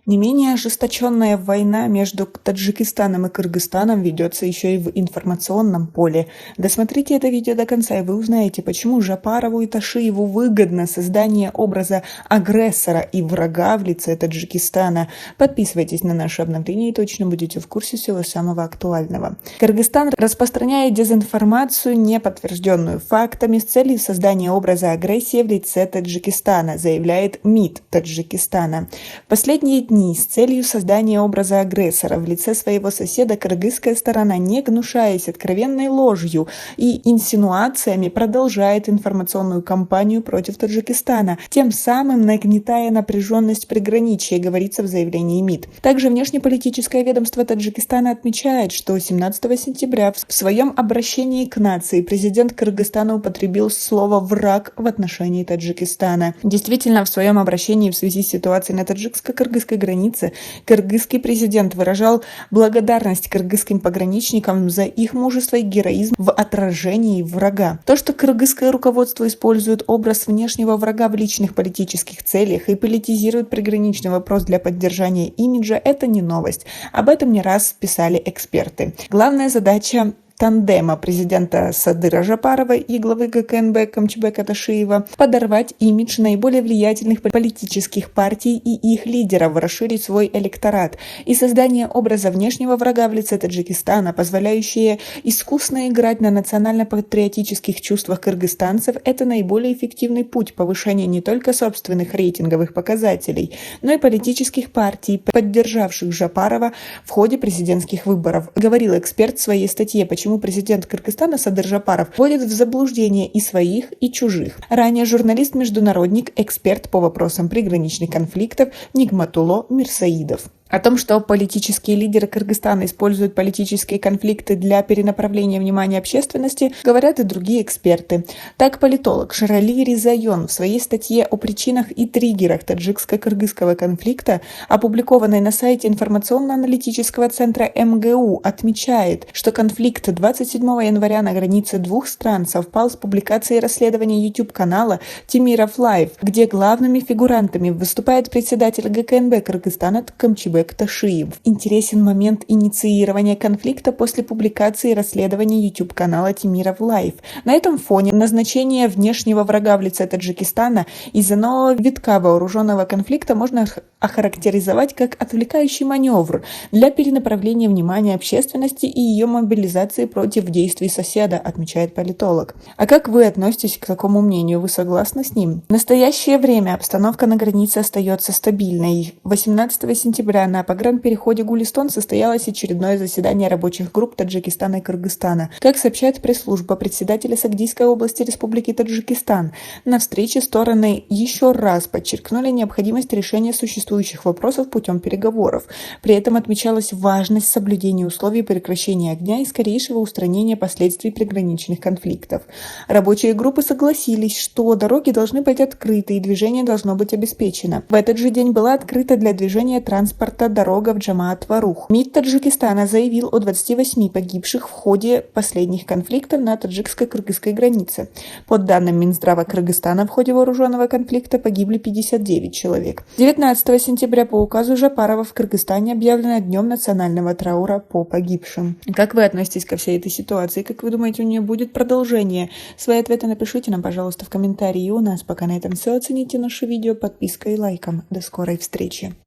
Не менее ожесточенная война между Таджикистаном и Кыргызстаном ведется еще и в информационном поле. Досмотрите это видео до конца, и вы узнаете, почему Жапарову и Тошиеву выгодно создание образа агрессора и врага в лице Таджикистана. Подписывайтесь на наши обновления и точно будете в курсе всего самого актуального. Кыргызстан распространяет дезинформацию, не подтвержденную фактами, с целью создания образа агрессии в лице Таджикистана, заявляет МИД Таджикистана. В последние дни с целью создания образа агрессора в лице своего соседа кыргызская сторона, не гнушаясь откровенной ложью и инсинуациями, продолжает информационную кампанию против Таджикистана, тем самым нагнетая напряженность приграничья, говорится в заявлении МИД. Также внешнеполитическое ведомство Таджикистана отмечает, что 17 сентября в своем обращении к нации президент Кыргызстана употребил слово «враг» в отношении Таджикистана. Действительно, в своем обращении в связи с ситуацией на таджикско-кыргызской границе кыргызский президент выражал благодарность кыргызским пограничникам за их мужество и героизм в отражении врага. То, что кыргызское руководство использует образ внешнего врага в личных политических целях и политизирует приграничный вопрос для поддержания имиджа, это не новость. Об этом не раз писали эксперты. Главная задача тандема президента Садыра Жапарова и главы ГКНБ Камчыбека Тошиева – подорвать имидж наиболее влиятельных политических партий и их лидеров, расширить свой электорат. И создание образа внешнего врага в лице Таджикистана, позволяющее искусно играть на национально-патриотических чувствах кыргызстанцев – это наиболее эффективный путь повышения не только собственных рейтинговых показателей, но и политических партий, поддержавших Жапарова в ходе президентских выборов, говорил эксперт в своей статье «Почему президент Кыргызстана Садыр Жапаров вводит в заблуждение и своих, и чужих». Ранее журналист-международник, эксперт по вопросам приграничных конфликтов Нигматулло Мирсаидов. О том, что политические лидеры Кыргызстана используют политические конфликты для перенаправления внимания общественности, говорят и другие эксперты. Так, политолог Шарали Ризайон в своей статье о причинах и триггерах таджикско-кыргызского конфликта, опубликованной на сайте информационно-аналитического центра МГУ, отмечает, что конфликт 27 января на границе двух стран совпал с публикацией расследования YouTube-канала Темиров Лайв, где главными фигурантами выступает председатель ГКНБ Кыргызстана Камчыбек Тошиев. Интересен момент инициирования конфликта после публикации расследования YouTube-канала Темиров Лайв. На этом фоне назначение внешнего врага в лице Таджикистана из-за нового витка вооруженного конфликта можно охарактеризовать как отвлекающий маневр для перенаправления внимания общественности и ее мобилизации против действий соседа, отмечает политолог. А как вы относитесь к такому мнению? Вы согласны с ним? В настоящее время обстановка на границе остается стабильной. 18 сентября на погранпереходе Гулистон состоялось очередное заседание рабочих групп Таджикистана и Кыргызстана. Как сообщает пресс-служба председателя Сагдийской области Республики Таджикистан, на встрече стороны еще раз подчеркнули необходимость решения существующих вопросов путем переговоров. При этом отмечалась важность соблюдения условий прекращения огня и скорейшего устранения последствий приграничных конфликтов. Рабочие группы согласились, что дороги должны быть открыты и движение должно быть обеспечено. В этот же день была открыта для движения транспорта дорога в Джамаат-Варух. МИД Таджикистана заявил о 28 погибших в ходе последних конфликтов на таджикско-кыргызской границе. По данным Минздрава Кыргызстана, в ходе вооруженного конфликта погибли 59 человек. 19 сентября по указу Жапарова в Кыргызстане объявлено днем национального траура по погибшим. Как вы относитесь ко всей этой ситуации? Как вы думаете, у нее будет продолжение? Свои ответы напишите нам, пожалуйста, в комментарии. И у нас пока на этом все. Оцените наше видео подпиской и лайком. До скорой встречи.